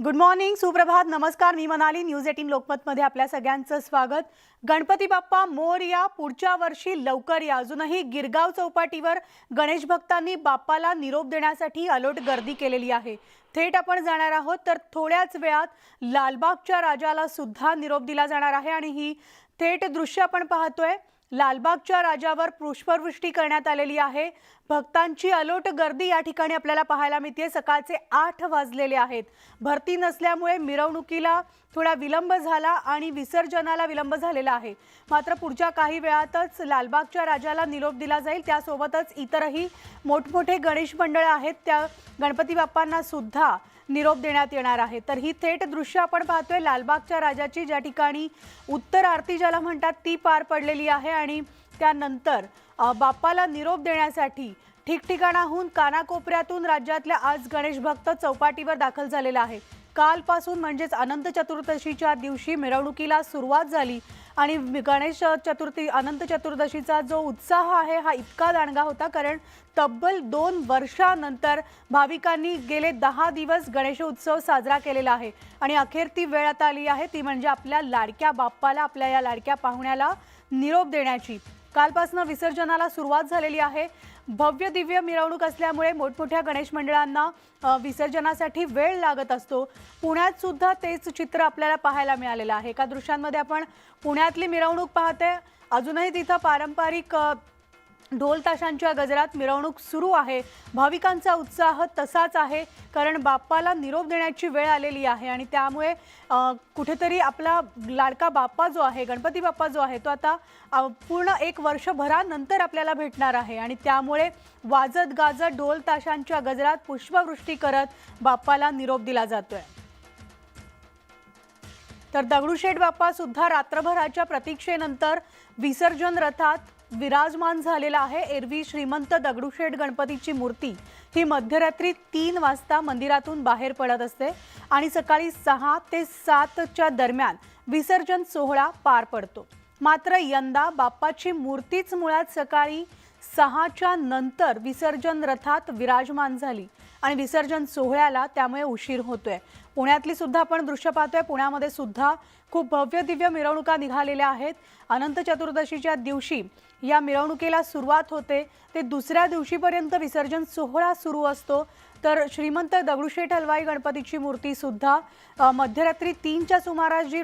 Good morning, सुप्रभात, नमस्कार. मी Manali. News 18 लोकमतमध्ये आपल्या सगळ्यांचं स्वागत. गणपती बाप्पा मोरया. पुढच्या वर्षी लवकर या. अजूनही गिरगाव चौपाटीवर गणेश भक्तांनी बाप्पाला निरोप देण्यासाठी अलोट गर्दी केलेली आहे. थेट आपण जाणार आहोत तर थोड्याच वेळात लालबागच्या राजाला सुद्धा निरोप दिला जाणार आहे आणि ही थेट दृश्य आपण पाहतोय. लालबागच्या राजावर पुष्पवृष्टी करण्यात आलेली आहे. भक्तांची अलोट गर्दी या ठिकाणी आपल्याला पाहायला मिळते. सकाळचे 8 वाजलेले आहेत. भरती नसल्यामुळे मिरवणुकीला थोडा विलंब झाला आणि विसर्जनाला विलंब झालेला आहे. मात्र पुढच्या काही वेळातच लालबागच्या राजाला निरोप दिला जाईल. त्यासोबतच इतरही मोठमोठे गणेश मंडळ आहेत, त्या गणपती बाप्पांना सुद्धा निरोप देण्यात येणार आहे. तर ही थेट दृश्य आपण पाहतोय लालबागच्या राजाची, ज्या ठिकाणी उत्तर आरती ज्याला म्हणतात ती पार पडलेली आहे आणि त्यानंतर बाप्पाला निरोप देण्यासाठी ठिकठिकाणाहून कानाकोपऱ्यातून राज्यातल्या आज गणेश भक्त चौपाटीवर दाखल झालेला आहे. कालपासून म्हणजेच अनंत चतुर्दशीच्या दिवशी मिरवणुकीला सुरुवात झाली आणि गणेश चतुर्थी अनंत चतुर्दशीचा जो उत्साह आहे हा इतका दांडगा होता, कारण तब्बल 2 वर्षानंतर भाविकांनी गेले 10 दिवस गणेशोत्सव साजरा केलेला आहे आणि अखेर ती वेळ आता आली आहे, ती म्हणजे आपल्या लाडक्या बाप्पाला, आपल्या या लाडक्या पाहुण्याला निरोप देण्याची. कालपासून विसर्जनाला सुरुवात झालेली आहे. भव्य दिव्य मिरवणूक असल्यामुळे मोठमोठ्या गणेश मंडळांना विसर्जनासाठी वेळ लागत असतो. पुण्यात सुद्धा तेच चित्र आपल्याला पाहायला मिळालेलं आहे. एका दृश्यांमध्ये आपण पुण्यातली मिरवणूक पाहते. अजूनही तिथं पारंपरिक ढोल ताशांच्या गजरात मिरवणूक सुरू आहे. भाविकांचा उत्साह तसाच आहे, कारण बाप्पाला निरोप देण्याची वेळ आलेली आहे आणि त्यामुळे कुठेतरी आपला लाडका बाप्पा जो आहे, गणपती बाप्पा जो आहे, तो आता पूर्ण 1 वर्षभरानंतर आपल्याला भेटणार आहे आणि त्यामुळे वाजत गाजत ढोल ताशांच्या गजरात पुष्पवृष्टी करत बाप्पाला निरोप दिला जातोय. तर दगडूशेठ बाप्पा सुद्धा रात्रभराच्या प्रतीक्षेनंतर विसर्जन रथात विराजमान झालेला आहे. एरवी श्रीमंत दगडूशेठ गणपतीची मूर्ती ही मध्यरात्री 3 वाजता मंदिरातून बाहेर पडत असते आणि सकाळी 6 ते 7च्या दरम्यान विसर्जन सोहळा पार पडतो. मात्र यंदा बाप्पाची मूर्तीच मुळात सकाळी 6च्या नंतर विसर्जन रथात विराजमान झाली आणि विसर्जन सोहळ्याला त्यामुळे उशीर होतोय. पुण्यातली सुद्धा आपण दृश्य पाहतोय. पुण्यामध्ये सुद्धा खूप भव्य दिव्य मिरवणुका निघालेल्या आहेत. अनंत चतुर्दशीच्या दिवशी या मिरवणुकीला सुरुवात होते ते दुसऱ्या दिवशीपर्यंत विसर्जन सोहळा सुरू असतो. तर श्रीमंत दगडूशेठ हलवाई गणपतीची मूर्ती सुद्धा मध्यरात्री 3च्या सुमारास जी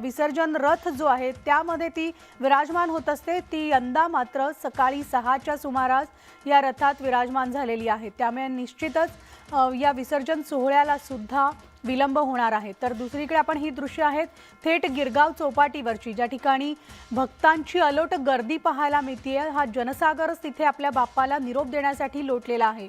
विसर्जन रथ जो आहे त्यामध्ये ती विराजमान होत असते, ती यंदा मात्र सकाळी 6च्या सुमारास या रथात विराजमान झालेली आहे. त्यामुळे निश्चितच या विसर्जन सोहळ्याला सुद्धा विलंब होणार आहे. तर दुसरीकडे आपण ही दृश्य आहेत थेट गिरगाव चौपाटीवरची, ज्या ठिकाणी भक्तांची अलोट गर्दी पाहायला मिळते. हा जनसागरच तिथे आपल्या बाप्पाला निरोप देण्यासाठी लोटलेला आहे.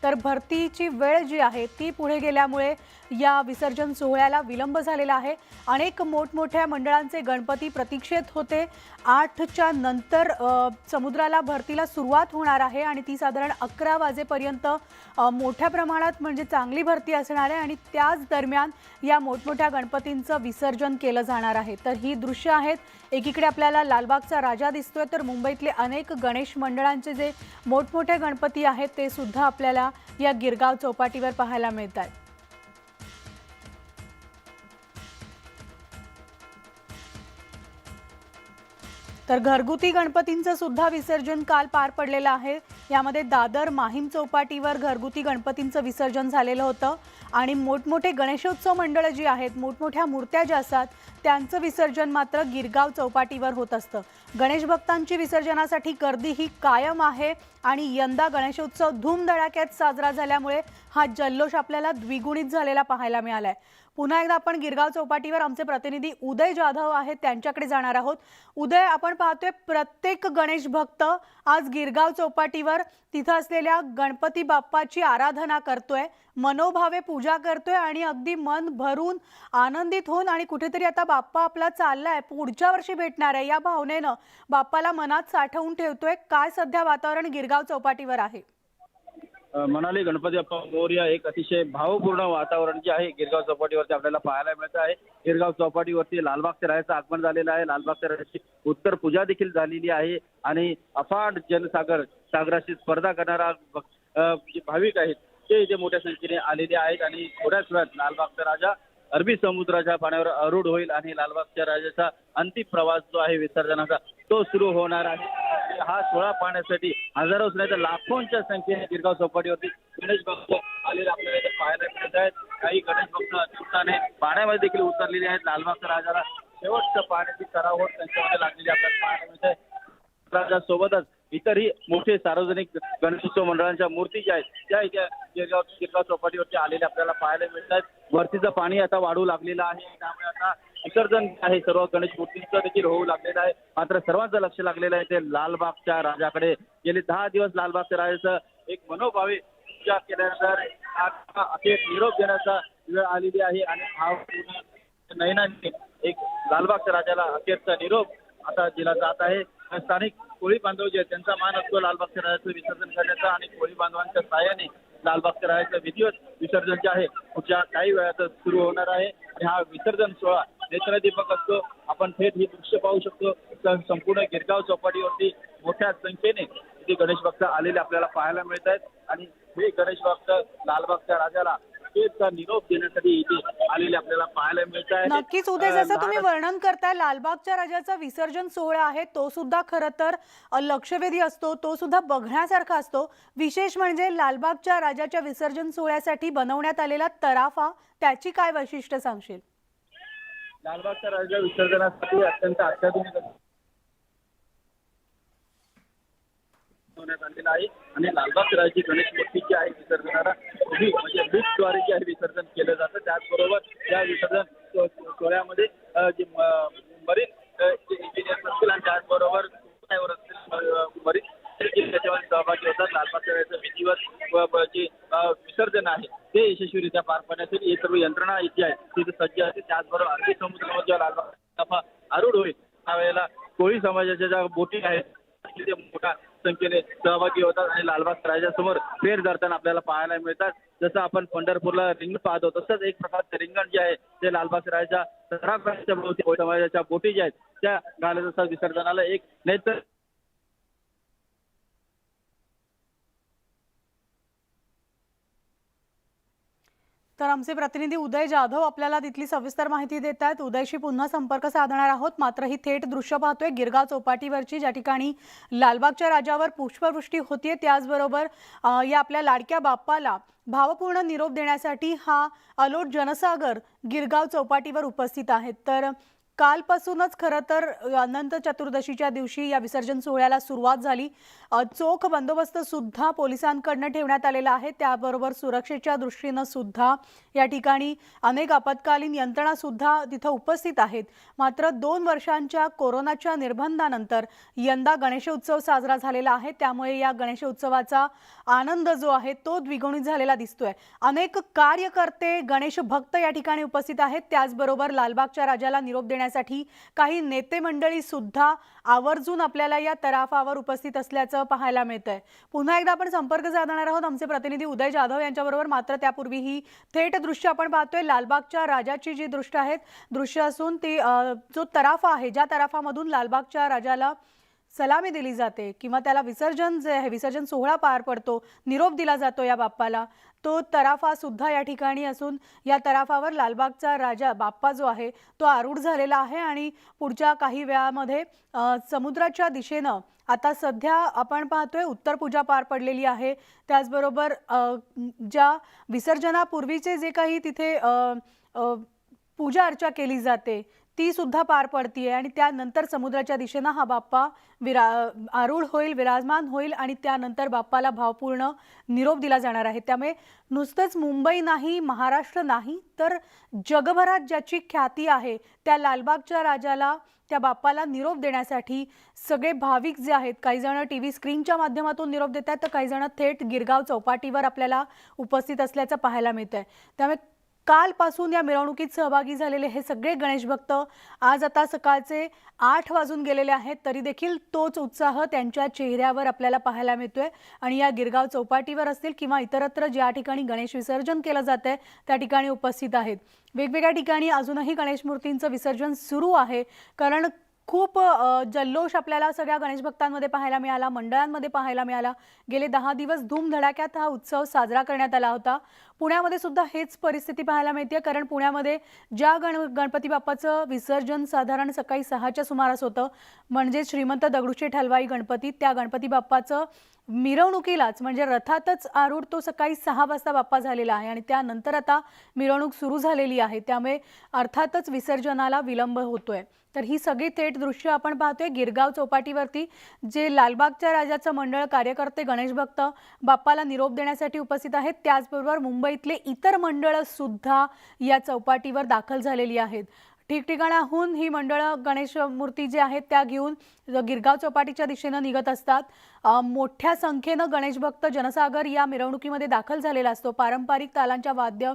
तर भरतीची वेळ जी आहे ती पुढे गेल्यामुळे या विसर्जन सोहळ्याला विलंब झालेला आहे. अनेक मोठमोठ्या मंडळांचे गणपती प्रतीक्षेत होते. 8च्या नंतर समुद्राला भरतीला सुरुवात होणार आहे आणि ती साधारण 11 वाजेपर्यंत मोठ्या प्रमाणात म्हणजे चांगली भरती असणार आहे आणि त्याच दरम्यान या मोठमोठ्या गणपतींचं विसर्जन केलं जाणार आहे. तर ही दृश्य आहेत. एकीकडे आपल्याला लालबागचा राजा दिसतोय, तर मुंबईतले अनेक गणेश मंडळांचे जे मोठमोठे गणपती आहेत ते सुद्धा आपल्याला या गिरगाव चौपाटीवर पाहायला मिळतात. तर घरगुती गणपतींचं सुद्धा विसर्जन काल पार पडलेलं आहे. यामध्ये दादर माहीम चौपाटीवर घरगुती गणपतींचं विसर्जन झालेलं होतं आणि मोठमोठे गणेशोत्सव मंडळ जी आहेत, मोठमोठ्या मूर्त्या ज्या असतात त्यांचं विसर्जन मात्र गिरगाव चौपाटीवर होत असतं. गणेश भक्तांची विसर्जनासाठी गर्दी ही कायम आहे आणि यंदा गणेशोत्सव धूमधडाक्यात साजरा झाल्यामुळे हा जल्लोष आपल्याला द्विगुणित झालेला पाहायला मिळालाय. पुन्हा एकदा आपण गिरगाव चौपाटीवर आमचे प्रतिनिधी उदय जाधव आहेत त्यांच्याकडे जाणार आहोत. उदय, आपण पाहतोय प्रत्येक गणेश भक्त आज गिरगाव चौपाटीवर तिथं असलेल्या गणपती बाप्पाची आराधना करतोय, मनोभावे पूजा करतोय आणि अगदी मन भरून आनंदित होऊन आणि कुठेतरी आता बाप्पा आपला चाललाय, पुढच्या वर्षी भेटणार आहे या भावनेनं बाप्पाला मनात साठवून ठेवतोय. काय सध्या वातावरण गिरगाव चौपाटीवर आहे? मनाली गणपती बाप्पा मोरया एक अतिशय भावपूर्ण वातावरण जे आहे गिरगाव चौपाटीवरती आपल्याला पाहायला मिळत आहे. गिरगाव चौपाटीवरती लालबागच्या राजाचं आगमन झालेलं आहे. लालबागच्या राजाची उत्तर पूजा देखील झालेली आहे आणि अफाट जनसागराशी स्पर्धा करणारा जे भाविक आहेत ते इथे मोठ्या संख्येने आलेले आहेत आणि थोड्याच वेळात लालबागचा राजा अरबी समुद्राच्या पाण्यावर आरूढ होईल आणि लालबागच्या राजाचा अंतिम प्रवास जो आहे विसर्जनाचा तो सुरू होणार आहे. हा सोहळा पाहण्यासाठी हजारोच नाही तर लाखोंच्या संख्येने गिरगाव चौपाटीवरती गणेश भक्त आलेले आपल्याला इथे पाहायला मिळत आहेत. काही गणेश भक्त चिंताने पाण्यामध्ये देखील उतरलेले आहेत. लालबागच्या राजाला शेवटचं पाण्याची तरावट त्यांच्यामध्ये लागलेली आपल्याला पाहायला मिळत आहे. राजासोबतच इतरही मोठे सार्वजनिक गणेशोत्सव मंडळांच्या मूर्ती ज्या आहेत त्या इथे गिरगाव चौपाटीवरती आलेल्या आपल्याला पाहायला मिळतात. वरतीचं पाणी आता वाढू लागलेलं आहे, त्यामुळे आता विसर्जन आहे सर्व गणेश मूर्तींचं देखील होऊ लागलेलं आहे. मात्र सर्वांचं लक्ष लागलेलं आहे ते लालबागच्या राजाकडे. गेले 10 दिवस लालबागच्या राजाचं एक मनोभावे पूजा केल्यानंतर आता अखेर निरोप देण्याचा वेळ आलेली आहे आणि नयनाने एक लालबागच्या राजाला अखेरचा निरोप आता दिला जात आहे. स्थानिक कोळी बांधव जे आहेत त्यांचा मान असतो लालबागच्या राजाचं विसर्जन करण्याचा आणि कोळी बांधवांच्या सहाय्याने लालबागच्या राजाचं विधिवत विसर्जन जे आहे पुढच्या काही वेळात सुरू होणार आहे. आणि हा विसर्जन सोहळा नेत्रदीपक असतो. आपण थेट ही दृश्य पाहू शकतो. संपूर्ण गिरगाव चौपाटीवरती मोठ्या संख्येने इथे गणेश भक्त आलेले आपल्याला पाहायला मिळत आहेत आणि हे गणेश भक्त लालबागच्या राजाला अखेरचा निरोप देण्यासाठी इथे आलेले आपल्याला पाहायला मिळत आहे. नक्कीच उदय, जसं तुम्ही वर्णन करताय लालबागच्या राजाचा विसर्जन सोहळा आहे तो सुद्धा खरं तर लक्षवेधी असतो, तो सुद्धा बघण्यासारखा असतो. विशेष म्हणजे लालबागच्या राजाच्या विसर्जन सोहळ्यासाठी बनवण्यात आलेला तराफा, त्याची काय वैशिष्ट्य सांगशील? लालबागच्या राजाच्या विसर्जनासाठी अत्यंत अत्याधुनिक आलेला आहे आणि लालबागच्या राजाची गणेश मूर्ती जी आहे विसर्जनाला म्हणजे लिफ्टद्वारे जे आहे विसर्जन केलं जातं. त्याचबरोबर या विसर्जन सोहळ्यामध्ये जे मरीन इंजिनियर असतील आणि त्याचबरोबर मरीन त्याच्यामध्ये सहभागी होतात. लालबागच्या राजाचं विधिवत जे विसर्जन आहे ते यशस्वीरित्या पार पाडण्यासाठी ही सर्व यंत्रणा जी आहे तिथे सज्ज असते. त्याचबरोबर अरबी समुद्रामध्ये लालबाग आरूढ होईल त्यावेळेला कोळी समाजाच्या ज्या बोटी आहेत तिथे मोठ्या संख्येने सहभागी होतात आणि लालबागच्या राजासमोर फेर धरताना आपल्याला पाहायला मिळतात. जसं आपण पंढरपूरला रिंगण पाहतो तसंच एक प्रकारचं रिंगण जे आहे ते लालबागच्या राजाच्या तराफ्याच्या भोवती कोळी समाजाच्या बोटी ज्या आहेत त्या घालत असतात. विसर्जनाला एक नाहीतर तर आमचे प्रतिनिधी उदय जाधव आपल्याला तिथली सविस्तर माहिती देत आहेत. उदयशी पुन्हा संपर्क साधणार आहोत. मात्र ही थेट दृश्य पाहतोय गिरगाव चौपाटीवरची, ज्या ठिकाणी लालबागच्या राजावर पुष्पवृष्टी होतीये. त्याचबरोबर या आपल्या लाडक्या बाप्पाला भावपूर्ण निरोप देण्यासाठी हा अलोट जनसागर गिरगाव चौपाटीवर उपस्थित आहेत. तर कालपासूनच खरं तर अनंत चतुर्दशीच्या दिवशी या विसर्जन सोहळ्याला सुरुवात झाली. चोख बंदोबस्त सुद्धा पोलिसांकडून ठेवण्यात आलेला आहे. त्याबरोबर सुरक्षेच्या दृष्टीनं सुद्धा या ठिकाणी अनेक आपत्कालीन यंत्रणा सुद्धा तिथं उपस्थित आहेत. मात्र 2 वर्षांच्या कोरोनाच्या निर्बंधानंतर यंदा गणेशोत्सव साजरा झालेला आहे. त्यामुळे या गणेशोत्सवाचा आनंद जो आहे तो द्विगुणित झालेला दिसतोय. अनेक कार्यकर्ते गणेश भक्त या ठिकाणी उपस्थित आहेत. त्याचबरोबर लालबागच्या राजाला निरोप देण्यासाठी काही नेते मंडळी सुद्धा आवर्जून आपल्याला या तराफावर उपस्थित असल्याचं पाहायला मिळतंय. पुन्हा एकदा आपण संपर्क साधणार आहोत आमचे प्रतिनिधी उदय जाधव यांच्याबरोबर. मात्र त्यापूर्वी ही थेट दृश्य आपण पाहतोय लालबागच्या राजाची जी दृश्य असून ती जो तराफा आहे, ज्या तराफामधून लालबागच्या राजाला सलामी दिली जाते किंवा त्याला विसर्जन जे आहे विसर्जन सोहळा पार पडतो, निरोप दिला जातो या बाप्पाला, तो तराफा सुद्धा या ठिकाणी असून या तराफावर लालबागचा राजा बाप्पा जो आहे तो आरूढ झालेला आहे. आणि पुढच्या काही वेळामध्ये समुद्राच्या दिशेनं आता सध्या आपण पाहतोय उत्तर पूजा पार पडलेली आहे. त्याचबरोबर ज्या विसर्जनापूर्वीचे जे काही तिथे पूजा अर्चा केली जाते ती सुद्धा पार पडतीये आणि त्यानंतर समुद्राच्या दिशेनं हा बाप्पा आरूढ होईल, विराजमान होईल आणि त्यानंतर बाप्पाला भावपूर्ण निरोप दिला जाणार आहे. त्यामुळे नुसतंच मुंबई नाही, महाराष्ट्र नाही, तर जगभरात ज्याची ख्याती आहे त्या लालबागच्या राजाला, त्या बाप्पाला निरोप देण्यासाठी सगळे भाविक जे आहेत, काही जण टीव्ही स्क्रीनच्या माध्यमातून निरोप देतात तर काही जण थेट गिरगाव चौपाटीवर आपल्याला उपस्थित असल्याचं पाहायला मिळतंय. त्यामुळे कालपासून या मिरवणुकीत सहभागी झालेले हे सगळे गणेश भक्त आज आता सकाळचे 8 वाजून गेलेले आहेत तरी देखील तोच उत्साह त्यांच्या चेहऱ्यावर आपल्याला पाहायला मिळतोय. आणि या गिरगाव चौपाटीवर असतील किंवा इतरत्र ज्या ठिकाणी गणेश विसर्जन केलं जातंय त्या ठिकाणी उपस्थित आहेत. वेगवेगळ्या ठिकाणी अजूनही गणेश मूर्तींचं विसर्जन सुरू आहे, कारण खूप जल्लोष आपल्याला सगळ्या गणेश भक्तांमध्ये पाहायला मिळाला, मंडळांमध्ये पाहायला मिळाला। गेले 10 दिवस धूमधडाक्यात हा उत्सव साजरा करण्यात आला होता। पुण्यामध्ये सुद्धा हेच परिस्थिती पाहायला मिळते, कारण पुण्यामध्ये ज्या गणपती बाप्पाचं विसर्जन साधारण सकाळी 6च्या सुमारास होतं, म्हणजे श्रीमंत दगडूशेठ हलवाई गणपती, त्या गणपती बाप्पाचं मिरवणुकीलाच म्हणजे रथातच आरूढ तो सकाळी 6 वाजता बाप्पा झालेला आहे आणि त्यानंतर आता मिरवणूक सुरू झालेली आहे, त्यामुळे अर्थातच विसर्जनाला विलंब होतोय। तर ही सगळी थेट दृश्य आपण पाहतोय गिरगाव चौपाटीवरती, जे लालबागच्या राजाचं मंडळ, कार्यकर्ते, गणेश भक्त बाप्पाला निरोप देण्यासाठी उपस्थित आहेत। त्याचबरोबर मुंबईतले इतर मंडळ सुद्धा या चौपाटीवर दाखल झालेली आहेत। ठिकठिकाणाहून ही मंडळं गणेश मूर्ती जे आहेत त्या घेऊन गिरगाव चौपाटीच्या दिशेनं निघत असतात। मोठ्या संख्येनं गणेश भक्त जनसागर या मिरवणुकीमध्ये दाखल झालेला असतो। पारंपरिक तालांच्या वाद्य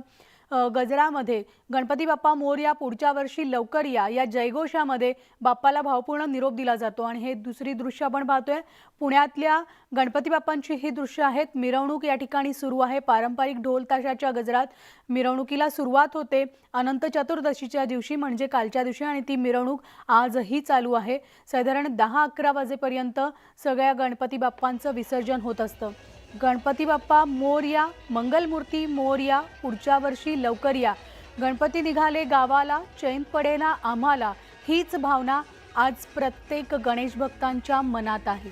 गजरामध्ये गणपती बाप्पा मोरया, पुढच्या वर्षी लवकर या, या जयघोषामध्ये बाप्पाला भावपूर्ण निरोप दिला जातो। आणि हे दुसरी दृश्य आपण पाहतोय, पुण्यातल्या गणपती बाप्पांची ही दृश्य आहेत। मिरवणूक या ठिकाणी सुरू आहे, पारंपरिक ढोल ताशाच्या गजरात मिरवणुकीला सुरुवात होते अनंत चतुर्दशीच्या दिवशी, म्हणजे कालच्या दिवशी, आणि ती मिरवणूक आजही चालू आहे। साधारण 10-11 वाजेपर्यंत सगळ्या गणपती बाप्पांचं विसर्जन होत असतं। गणपती बाप्पा मोरया, मंगलमूर्ती मोरया, पुढच्या वर्षी लवकर या, गणपती निघाले गावाला, चैन पडेना आम्हाला, हीच भावना आज प्रत्येक गणेश भक्तांच्या मनात आहे।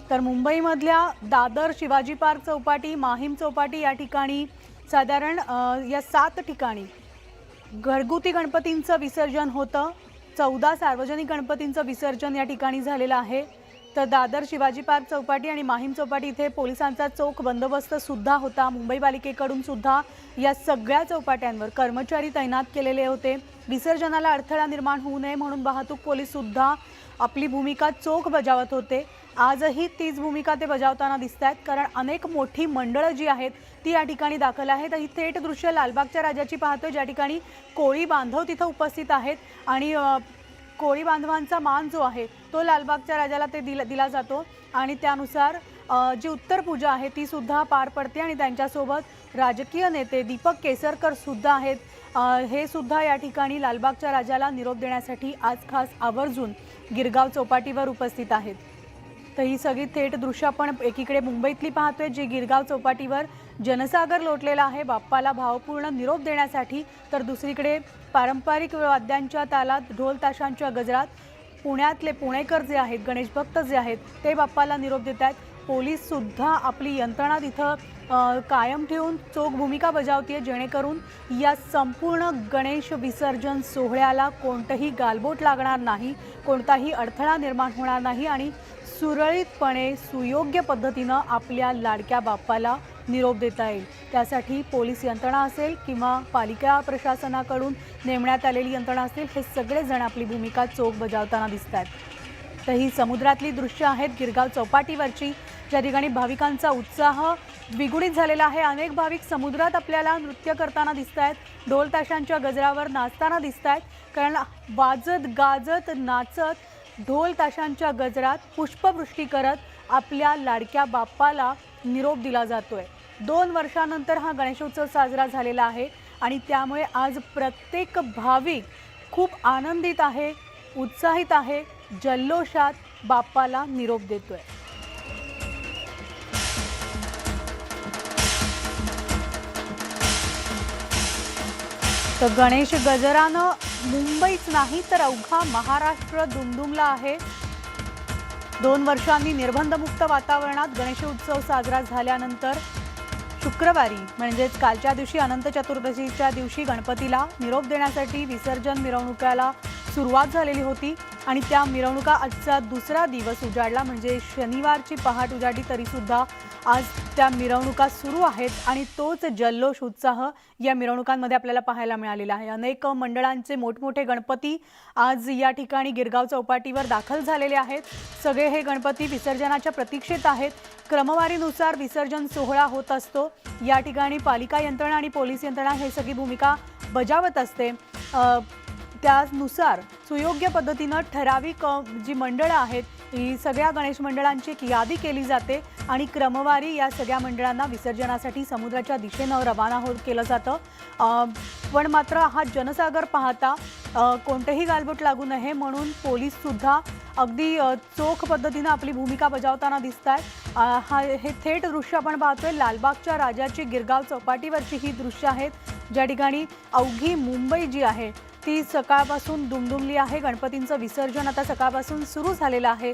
तर मुंबईमधल्या दादर, शिवाजी पार्क चौपाटी, माहीम चौपाटी या ठिकाणी साधारण या 7 ठिकाणी घरगुती गणपतींचं विसर्जन होतं। 14 सार्वजनिक गणपतींचं विसर्जन या ठिकाणी झालेलं आहे। तर दादर, शिवाजी पार्क चौपाटी आणि माहीम चौपाटी इथे पोलिसांचा चोख बंदोबस्त सुद्धा होता। मुंबई पालिकेकडून सुद्धा या सगळ्या चौपाट्यांवर कर्मचारी तैनात केलेले होते। विसर्जनाला अडथळा निर्माण होऊ नये म्हणून वाहतूक पोलीस सुद्धा आपली भूमिका चोख बजावत होते। आजही तीच भूमिका ते बजावताना दिसतात, कारण अनेक मोठी मंडळं जी आहेत ती या ठिकाणी दाखल आहेत। ही थेट दृश्य लालबागच्या राजाची पाहतोय, ज्या ठिकाणी कोळी बांधव तिथं उपस्थित आहेत आणि कोळी बांधवांचा मान जो आहे तो लालबागच्या राजाला ते दिला जातो आणि त्यानुसार जी उत्तर पूजा आहे ती सुद्धा पार पडते आणि त्यांच्यासोबत राजकीय नेते दीपक केसरकर सुद्धा आहेत। हे सुद्धा या ठिकाणी लालबागच्या राजाला निरोप देण्यासाठी आज खास आवर्जून गिरगाव चौपाटीवर उपस्थित आहेत। तर ही सगळी थेट दृश्य आपण एकीकडे मुंबईतली पाहतोय, जी गिरगाव चौपाटीवर जनसागर लोटलेला आहे बाप्पाला भावपूर्ण निरोप देण्यासाठी, तर दुसरीकडे पारंपरिक वाद्यांच्या तालात, ढोल ताशांच्या गजरात पुण्यातले पुणेकर जे आहेत, गणेश भक्त जे आहेत, ते बाप्पाला निरोप देत आहेत। पोलीस सुद्धा आपली यंत्रणा तिथं कायम ठेवून चोख भूमिका बजावते, जेणेकरून या संपूर्ण गणेश विसर्जन सोहळ्याला कोणतंही गालबोट लागणार नाही, कोणताही अडथळा निर्माण होणार नाही आणि सुरळीतपणे सुयोग्य पद्धतीनं आपल्या लाडक्या बाप्पाला निरोप देता येईल। त्यासाठी पोलीस यंत्रणा असेल किंवा पालिका प्रशासनाकडून नेमण्यात आलेली यंत्रणा असेल, हे सगळेजण आपली भूमिका चोख बजावताना दिसत आहेत। तर ही समुद्रातली दृश्य आहेत गिरगाव चौपाटीवरची, ज्या ठिकाणी भाविकांचा उत्साह द्विगुणित झालेला आहे। अनेक भाविक समुद्रात आपल्याला नृत्य करताना दिसत आहेत, ढोल ताशांच्या गजरावर नाचताना दिसत आहेत, कारण वाजत गाजत नाचत ढोल ताशांच्या गजरात पुष्पवृष्टी करत आपल्या लाडक्या बाप्पाला निरोप दिला जातोय। 2 वर्षानंतर हा गणेशोत्सव साजरा झालेला आहे आणि त्यामुळे आज प्रत्येक भाविक खूप आनंदित आहे, उत्साहित आहे, जल्लोषात बाप्पाला निरोप देतोय। तर गणेश गजरानं मुंबईच नाही तर अवघा महाराष्ट्र दुमदुमला आहे। 2 वर्षांनी निर्बंधमुक्त वातावरणात गणेशोत्सव साजरा झाल्यानंतर शुक्रवारी म्हणजेच कालच्या दिवशी अनंत चतुर्दशीच्या दिवशी गणपतीला निरोप देण्यासाठी विसर्जन मिरवणुकाला सुरुवात झालेली होती आणि त्या मिरवणुका आजचा दुसरा दिवस उजाडला, म्हणजे शनिवारची पहाट उजाडली, तरीसुद्धा आज त्या मिरवणुका सुरू आहेत आणि तोच जल्लोष, उत्साह या मिरवणुकांमध्ये आपल्याला पाहायला मिळालेला आहे। अनेक मंडळांचे मोठमोठे गणपती आज या ठिकाणी गिरगाव चौपाटीवर दाखल झालेले आहेत। सगळे हे गणपती विसर्जनाच्या प्रतीक्षेत आहेत। क्रमवारीनुसार विसर्जन सोहळा होत असतो। या ठिकाणी पालिका यंत्रणा आणि पोलीस यंत्रणा हे सगळी भूमिका बजावत असते। त्यानुसार सुयोग्य पद्धतीनं ठराविक जी मंडळं आहेत, ही सगळ्या गणेश मंडळांची एक यादी केली जाते आणि क्रमवारी या सगळ्या मंडळांना विसर्जनासाठी समुद्राच्या दिशेनं रवाना केलं जातं। पण मात्र हा जनसागर पाहता कोणतेही गालबोट लागू नये म्हणून पोलीस सुद्धा अगदी चोख पद्धतीनं आपली भूमिका बजावताना दिसत आहेत। हे थेट दृश्य आपण पाहतोय लालबागच्या राजाची गिरगाव चौपाटीवरची ही दृश्य आहेत ज्या ठिकाणी अवघी मुंबई जी आहे ती सकाळपासून दुमदुमली आहे। गणपतींचं विसर्जन आता सकाळपासून सुरू झालेलं आहे।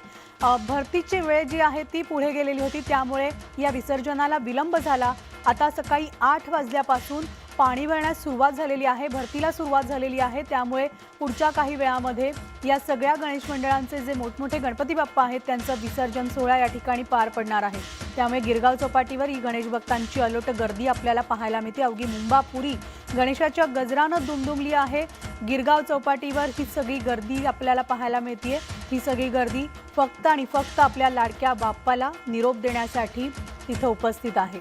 भरतीची वेळ जी आहे ती पुढे गेलेली होती त्यामुळे या विसर्जनाला विलंब झाला। आता सकाळी 8 वाजल्यापासून पाणी भरण्यास सुरुवात झालेली आहे, भरतीला सुरुवात झालेली आहे। त्यामुळे पुढच्या काही वेळामध्ये या सगळ्या गणेश मंडळांचे जे मोठमोठे गणपती बाप्पा आहेत त्यांचं विसर्जन सोहळा या ठिकाणी पार पडणार आहे। त्यामुळे गिरगाव चौपाटीवर ही गणेश भक्तांची अलोट गर्दी आपल्याला पाहायला मिळते। अवघी मुंबापुरी गणेशाच्या गजरानं दुमदुमली आहे। गिरगाव चौपाटीवर ही सगळी गर्दी आपल्याला पाहायला मिळते। ही सगळी गर्दी फक्त आणि फक्त आपल्या लाडक्या बाप्पाला निरोप देण्यासाठी तिथं उपस्थित आहे।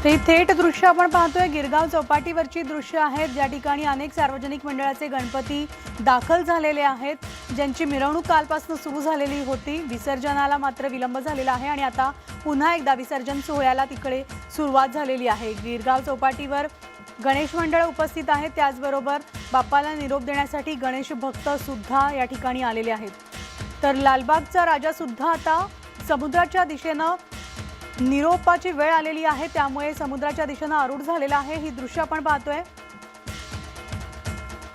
ते थेट दृश्य आपण पाहतोय गिरगाव चौपाटीवरची दृश्य आहेत ज्या ठिकाणी अनेक सार्वजनिक मंडळाचे गणपती दाखल झालेले आहेत ज्यांची मिरवणूक कालपासून सुरू झालेली होती। विसर्जनाला मात्र विलंब झालेला आहे आणि आता पुन्हा एकदा विसर्जन सोहळ्याला तिकडे सुरुवात झालेली आहे। गिरगाव चौपाटीवर गणेश मंडळ उपस्थित आहेत, त्याचबरोबर बाप्पाला निरोप देण्यासाठी गणेश भक्त सुद्धा या ठिकाणी आलेले आहेत। तर लालबागचा राजा सुद्धा आता समुद्राच्या दिशेनं निरोपाची वेळ आलेली आहे त्यामुळे समुद्राच्या दिशेनं आरूढ झालेला आहे। ही दृश्य आपण पाहतोय।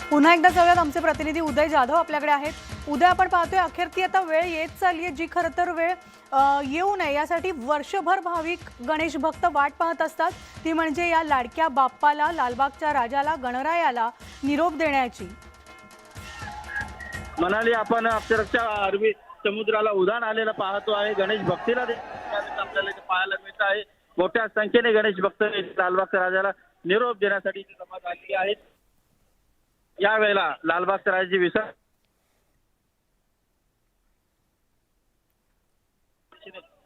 पुन्हा एकदा जाऊयात, आमचे प्रतिनिधी उदय जाधव आपल्याकडे आहेत। उदय, आपण पाहतोय अखेर ती आता वेळ येत चालली आहे जी खरं तर वेळ येऊ नये यासाठी वर्षभर भाविक गणेश भक्त वाट पाहत असतात, ती म्हणजे या लाडक्या बाप्पाला लालबागच्या राजाला गणरायाला निरोप देण्याची। मनाली आपण अक्षरशः अरबी समुद्राला उधाण आलेला पाहतो आहे। गणेश भक्तीला आपल्याला इथे पाहायला मिळत आहे। मोठ्या संख्येने गणेश भक्त लालबागच्या राजाला निरोप देण्यासाठी जमा झालेली आहेत। यावेळेला लालबागच्या राजाची विसर्जन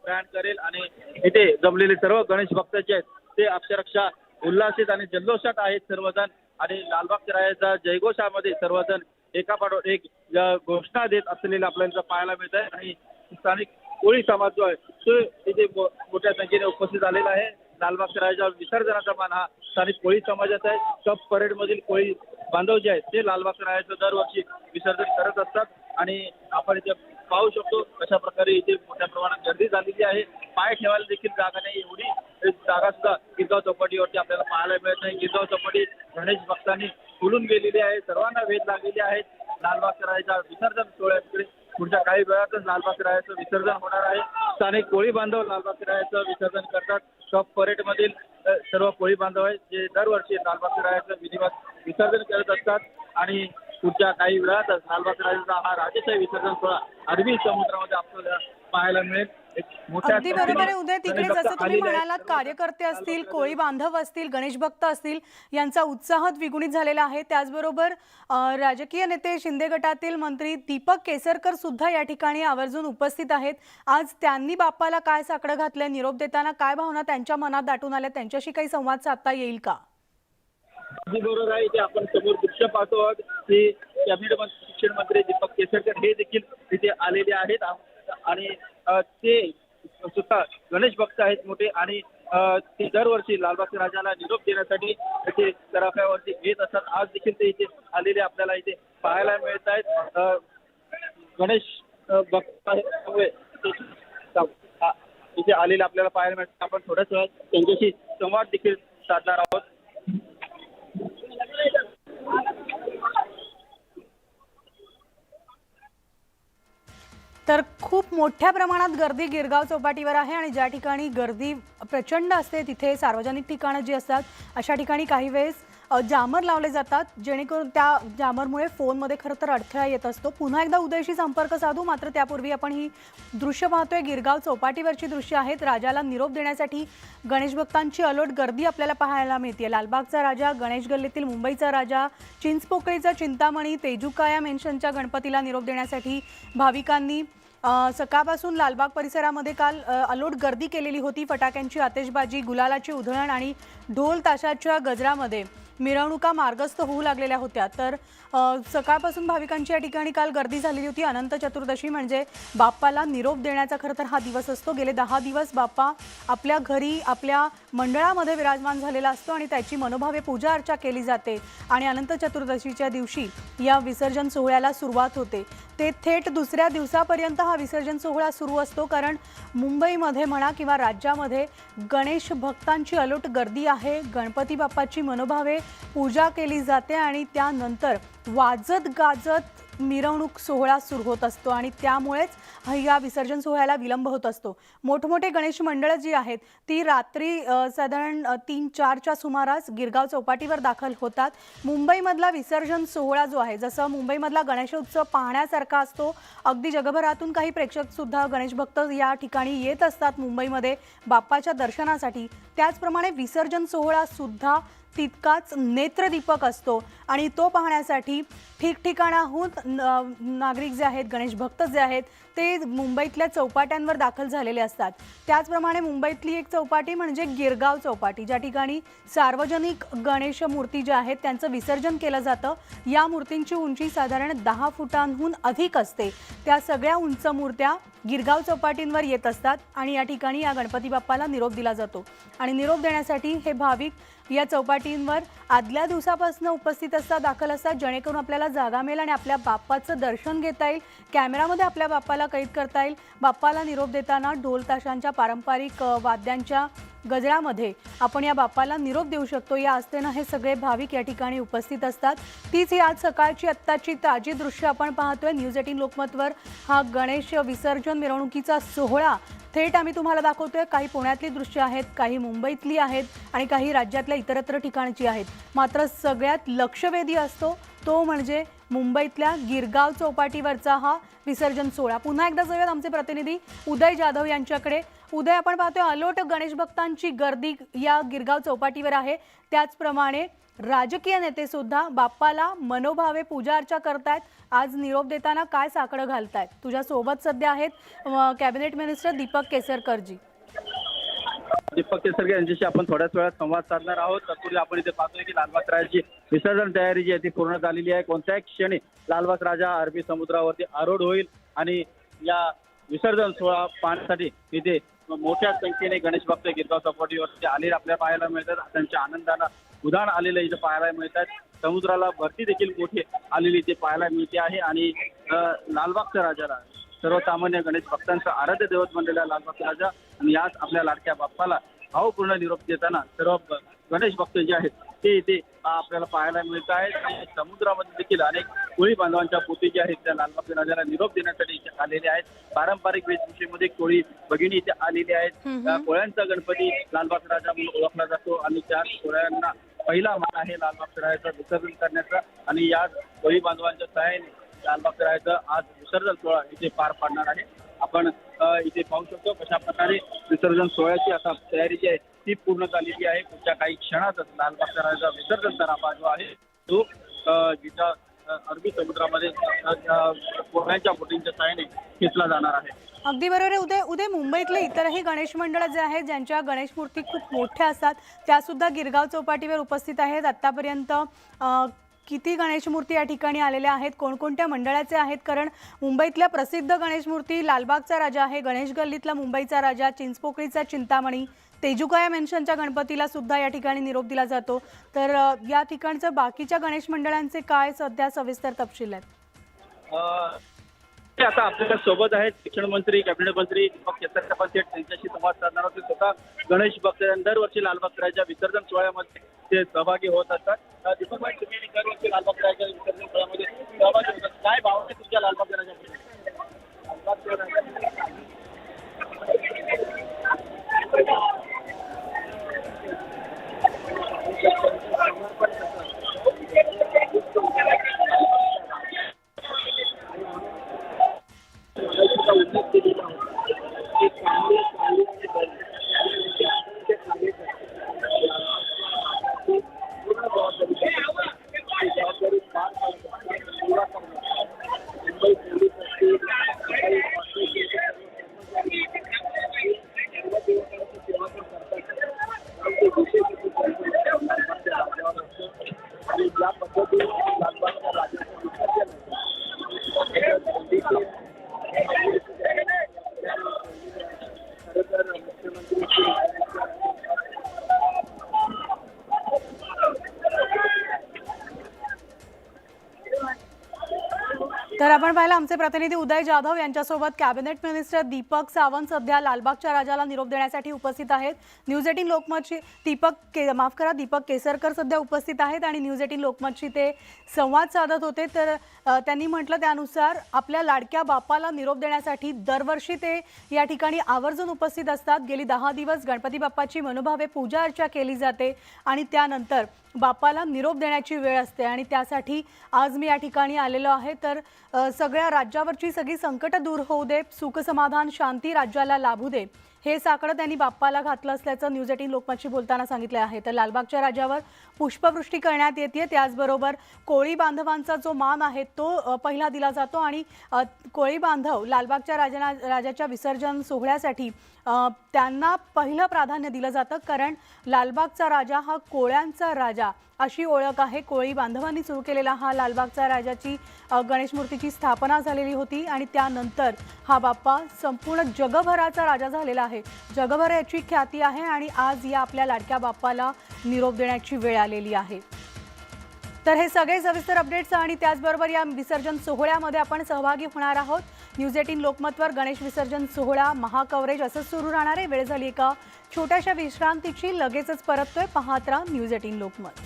प्रयाण करेल आणि इथे जमलेले सर्व गणेश भक्त जे आहेत ते अक्षरशः उल्हासित आणि जल्लोषात आहेत सर्वजण आणि लालबागच्या राजाच्या जयघोषामध्ये सर्वजण एकापाठोपाठ एक घोषणा देत असलेले आपल्याला पाहायला मिळत आहे। आणि स्थानिक कोळी समाज जो आहे तो इथे मोठ्या संख्येने उपस्थित झालेला आहे। लालबागच्या राजाच्या विसर्जनाचा मान हा स्थानिक कोळी समाजाचा आहे। कप परेड मधील कोळी बांधव जे आहेत ते लालबागच्या राजाचं दरवर्षी विसर्जन करत असतात आणि आपण इथे पाहू शकतो कशा प्रकारे इथे मोठ्या प्रमाणात गर्दी झालेली आहे। पाय ठेवायला देखील जागा नाही, एवढी जागा सुद्धा गिरगाव चौपाटीवरती आपल्याला पाहायला मिळत नाही। गिरगाव चौपाटी गणेश भक्तांनी फुलून गेलेली आहे, सर्वांना वेध लागलेले आहेत। लालबागच्या राजाच्या विसर्जन सोहळ्याकडे पुढच्या काही वेळातच लालबागच्या राजाचं विसर्जन होणार आहे। स्थानिक कोळी बांधव लालबागच्या राजाचं विसर्जन करतात। कप परेड मधील सर्व कोळी बांधव आहेत जे दरवर्षी लालबागच्या राजाचं विधिवत विसर्जन करत असतात आणि पुढच्या काही वेळातच लालबागच्या राजाचा हा राजेशाही विसर्जन सोहळा अरबी समुद्रामध्ये आपल्याला पाहायला मिळेल। अगदी बरोबर आहे उदय, तिकडे जसं तुम्ही म्हणालात कार्यकर्ते असतील, कोळी बांधव असतील, गणेश भक्त असतील यांचा उत्साह द्विगुणित झालेला आहे। त्याचबरोबर राजकीय नेते शिंदे गटातील मंत्री दीपक केसरकर सुद्धा या ठिकाणी आवर्जून उपस्थित आहेत। आज त्यांनी बाप्पाला काय साकडं घातलंय, निरोप देताना काय भावना त्यांच्या मनात दाटून आल्या, त्यांच्याशी काही संवाद साधता येईल का? अगदी बरोबर आहे, ते आपण समोर दृश्य पाहतो आहोत की कॅबिनेट शिक्षण मंत्री दीपक केसरकर हे देखील तिथे आलेले आहेत आणि ते सुद्धा गणेश भक्त आहेत मोठे आणि ते दरवर्षी लालबागच्या राजाला निरोप देण्यासाठी इथे तराफ्यावरती येत असतात. आज देखील ते इथे आलेले आपल्याला इथे पाहायला मिळत आहेत. गणेश भक्त आहेत त्यामुळे इथे आलेले आपल्याला पाहायला मिळतात. आपण थोड्याच वेळात त्यांच्याशी संवाद देखील साधणार आहोत. तर खूप मोठ्या प्रमाणात गर्दी गिरगाव चौपाटीवर आहे आणि ज्या ठिकाणी गर्दी प्रचंड असते तिथे सार्वजनिक ठिकाणं जी असतात अशा ठिकाणी काही वेळेस जामर लावले जातात, जेणेकरून त्या जामरमुळे फोनमध्ये खरं तर अडथळा येत असतो. पुन्हा एकदा उदयशी संपर्क साधू, मात्र त्यापूर्वी आपण ही दृश्य पाहतोय. गिरगाव चौपाटीवरची दृश्य आहेत. राजाला निरोप देण्यासाठी गणेश भक्तांची अलोट गर्दी आपल्याला पाहायला मिळते. लालबागचा राजा, गणेश गल्लीतील मुंबईचा राजा, चिंचपोकळीचा चिंतामणी, तेजुकाया मेन्शनच्या गणपतीला निरोप देण्यासाठी भाविकांनी सकाळपासून लालबाग परिसरामध्ये काल अलोट गर्दी केलेली होती. फटाक्यांची आतिषबाजी, गुलालाची उधळण आणि ढोल ताशाच्या गजरामध्ये मिरवणुका मार्गस्थ होऊ लागलेल्या होत्या. तर सकाळपासून भाविकांची या ठिकाणी काल गर्दी झालेली होती. अनंत चतुर्दशी म्हणजे बाप्पाला निरोप देण्याचा खरं तर हा दिवस असतो. गेले 10 दिवस बाप्पा आपल्या घरी आपल्या मंडळामध्ये विराजमान झालेला असतो आणि त्याची मनोभावे पूजा अर्चा केली जाते आणि अनंत चतुर्दशीच्या दिवशी या विसर्जन सोहळ्याला सुरुवात होते. ते थेट दुसऱ्या दिवसापर्यंत हा विसर्जन सोहळा सुरू असतो, कारण मुंबईमध्ये म्हणा किंवा राज्यामध्ये गणेश भक्तांची अलोट गर्दी आहे. गणपती बाप्पाची मनोभावे पूजा केली जाते आणि त्यानंतर वाजत गाजत मिरवणूक सोहळा सुरू होत असतो आणि त्यामुळेच या विसर्जन सोहळ्याला विलंब होत असतो. मोठमोठे गणेश मंडळं जी आहेत ती रात्री साधारण 3-4च्या सुमारास गिरगाव चौपाटीवर दाखल होतात. मुंबईमधला विसर्जन सोहळा जो आहे, जसं मुंबईमधला गणेशोत्सव पाहण्यासारखा असतो, अगदी जगभरातून काही प्रेक्षकसुद्धा गणेश भक्त या ठिकाणी येत असतात मुंबईमध्ये बाप्पाच्या दर्शनासाठी, त्याचप्रमाणे विसर्जन सोहळासुद्धा तितकाच नेत्रदीपक असतो आणि तो पाहण्यासाठी ठिकठिकाणाहून नागरिक जे आहेत, गणेश भक्त जे आहेत ते मुंबईतल्या चौपाट्यांवर दाखल झालेले असतात. त्याचप्रमाणे मुंबईतली एक चौपाटी म्हणजे गिरगाव चौपाटी, ज्या ठिकाणी सार्वजनिक गणेश मूर्ती ज्या आहेत त्यांचं विसर्जन केलं जातं. या मूर्तींची उंची साधारण 10 फुटांहून अधिक असते. त्या सगळ्या उंच मूर्त्या गिरगाव चौपाटींवर येत असतात आणि या ठिकाणी या गणपती बाप्पाला निरोप दिला जातो आणि निरोप देण्यासाठी हे भाविक या चौपाटींवर आदल्या दिवसापासून उपस्थित असतात, दाखल असतात, जेणेकरून आपल्याला जागा मिळेल आणि आपल्या बाप्पाचं दर्शन घेता येईल, कॅमेरामध्ये आपल्या बाप्पाला कैद करता येईल. बाप्पाला निरोप देताना ढोल ताशांच्या पारंपरिक वाद्यांच्या गजरामध्ये आपण या बाप्पाला निरोप देऊ शकतो. या आस्थेनं हे सगळे भाविक या ठिकाणी उपस्थित असतात. तीच ही आज सकाळची आत्ताची ताजी दृश्य आपण पाहतोय न्यूज 18 लोकमतवर. हा गणेश विसर्जन मिरवणुकीचा सोहळा थेट आम्ही तुम्हाला दाखवतोय. काही पुण्यातली दृश्य आहेत, काही मुंबईतली आहेत आणि काही राज्यातल्या इतरत्र ठिकाणची आहेत. मात्र सगळ्यात लक्षवेधी असतो तो म्हणजे मुंबईतल्या गिरगाव चौपाटीवरचा हा विसर्जन सोहळा. पुन्हा एकदा जाऊयात आमचे प्रतिनिधी उदय जाधव यांच्याकडे. उदय, आपण पाहतोय अलोट गणेश भक्तांची गर्दी या गिरगाव चौपाटीवर आहे. त्याचप्रमाणे राजकीय नेते सुद्धा बाप्पाला मनोभावे पूजा अर्चा करतायत. आज निरोप देताना काय साकडं घालतायत? तुझ्या सोबत सध्या आहेत कॅबिनेट मिनिस्टर दीपक केसरकरजी. दीपक केसरकर यांच्याशी आपण थोड्याच वेळात संवाद साधणार आहोत. तत्पूर्वी आपण इथे पाहतोय की लालबाग राजाची विसर्जन तयारी जी आहे ती पूर्ण झालेली आहे. कोणत्याही क्षणी लालबाग राजा अरबी समुद्रावरती आरूढ होईल आणि या विसर्जन सोहळा पाहण्यासाठी इथे मोठ्या संख्येने गणेश भक्त गिरगाव चौपाटीवरती आलेले आपल्याला पाहायला मिळतात. त्यांच्या आनंदाला उधाण आलेलं इथं पाहायला मिळतात. समुद्राला भरती देखील मोठी आलेली इथे पाहायला मिळते आहे आणि लालबागच्या राजाला, सर्वसामान्य गणेश भक्तांचं आराध्य दैवत बनलेला लालबागचा राजा आणि याच आपल्या लाडक्या बाप्पाला भावपूर्ण निरोप देताना सर्व गणेश भक्त जे आहेत ते इथे आपल्याला पाहायला मिळत आहेत. आणि समुद्रामध्ये देखील अनेक कोळी बांधवांच्या पोती जे आहेत त्या लालबागच्या राजाला निरोप देण्यासाठी इथे आलेले आहेत. पारंपरिक वेशभूषेमध्ये कोळी भगिनी इथे आलेली आहेत. कोळ्यांचा गणपती लालबागचा राजा म्हणून ओळखला जातो आणि त्या कोळ्यांना पहिला मान आहे लालबागच्या राजाचं विसर्जन करण्याचा आणि या कोळी बांधवांच्या सहाय्याने लालबागच्या राजाचं आज विसर्जन सोहळा इथे पार पाडणार आहे. आपण इथे पाहू शकतो कशा प्रकारे विसर्जन सोहळ्याची आता तयारी जी आहे ती पूर्ण झालेली आहे. पुढच्या काही क्षणातच लालबागच्या राजाचा विसर्जन दरापा जो आहे तो जिच्या अरबी समुद्रामध्ये कोळ्यांच्या बोटींच्या सहाय्याने खेचला जाणार आहे. अगदी बरोबर आहे उदय. मुंबईतले इतरही गणेश मंडळ जे आहेत ज्यांच्या गणेश मूर्ती खूप मोठ्या असतात त्या सुद्धा गिरगाव चौपाटीवर उपस्थित आहेत. आतापर्यंत किती गणेश मूर्ती या ठिकाणी आलेल्या आहेत, कोणकोणत्या मंडळाचे आहेत? कारण मुंबईतल्या प्रसिद्ध गणेश मूर्ती लालबागचा राजा आहे, गणेश गल्लीतला मुंबईचा राजा, चिंचपोकळीचा चिंतामणी, तेजुकाया मेन्शनच्या गणपतीला सुद्धा या ठिकाणी निरोप दिला जातो. तर या ठिकाणचं बाकीच्या गणेश मंडळांचे काय सध्या सविस्तर तपशील आहेत? ते आता आपल्याला सोबत आहेत शिक्षण मंत्री, कॅबिनेट मंत्री दीपक केसरकर पण थेट त्यांच्याशी संवाद साधणार होते. स्वतः गणेश भक्त दरवर्षी लालबागच्या विसर्जन सोहळ्यामध्ये ते सहभागी होत असतात. दीपक भाई, तुम्ही दरवर्षी लालबागच्या विसर्जन सोहळ्यामध्ये सहभागी होतात, काय भाव आहे तुमच्या लालबागच्या राजामध्ये? तर आपण पाहिलं आमचे प्रतिनिधी उदय जाधव यांच्यासोबत कॅबिनेट मिनिस्टर दीपक सावंत सध्या लालबागच्या राजाला निरोप देण्यासाठी उपस्थित आहेत. न्यूज 18 लोकमतची दीपक केसरकर सध्या उपस्थित आहेत आणि न्यूज 18 लोकमतशी ते संवाद साधत होते. तर त्यांनी म्हटलं त्यानुसार आपल्या लाडक्या बाप्पाला निरोप देण्यासाठी दरवर्षी ते या ठिकाणी आवर्जून उपस्थित असतात. गेली 10 दिवस गणपती बाप्पाची मनोभावे पूजा अर्चा केली जाते आणि त्यानंतर बाप्पाला निरोप देण्याची वेळ असते आणि त्यासाठी आज मी या ठिकाणी आलेलो आहे. तर सगळ्या राज्यावरची सगळी संकट दूर होऊ दे, सुख समाधान शांती राज्याला लाभू दे, हे साकडं त्यांनी बाप्पाला घातलं असल्याचं न्यूज 18 लोकमतशी बोलताना सांगितलं आहे. तर लालबागच्या राजावर पुष्पवृष्टी करण्यात येते. त्याचबरोबर कोळी बांधवांचा जो मान आहे तो पहिला दिला जातो आणि कोळी बांधव लालबागच्या राजाच्या विसर्जन सोहळ्यासाठी त्यांना पहिलं प्राधान्य दिलं जातं. कारण लालबागचा राजा हा कोळ्यांचा राजा अशी ओळख आहे. कोळी बांधवांनी सुरू केलेला हा लालबागचा राजाची गणेश मूर्तीची स्थापना झालेली होती आणि त्यानंतर हा बाप्पा संपूर्ण जगभराचा राजा झालेला आहे. जगभर याची ख्याती आहे आणि आज या आपल्या लाडक्या बाप्पाला निरोप देण्याची वेळ आलेली आहे. तर हे सगळे सविस्तर अपडेट्स आणि त्याचबरोबर या विसर्जन सोहळ्यामध्ये आपण सहभागी होणार आहोत. न्यूज 18 लोकमतवर गणेश विसर्जन सोहळा महाकवरेज असंच सुरू राहणार आहे. वेळ झाली एका छोट्याशा विश्रांतीची, लगेचच परततोय. पाहत राहा न्यूज 18 लोकमत.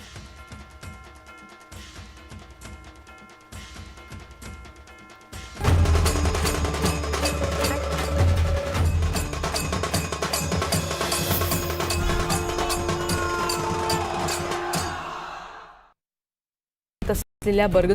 असलेल्या बर्गन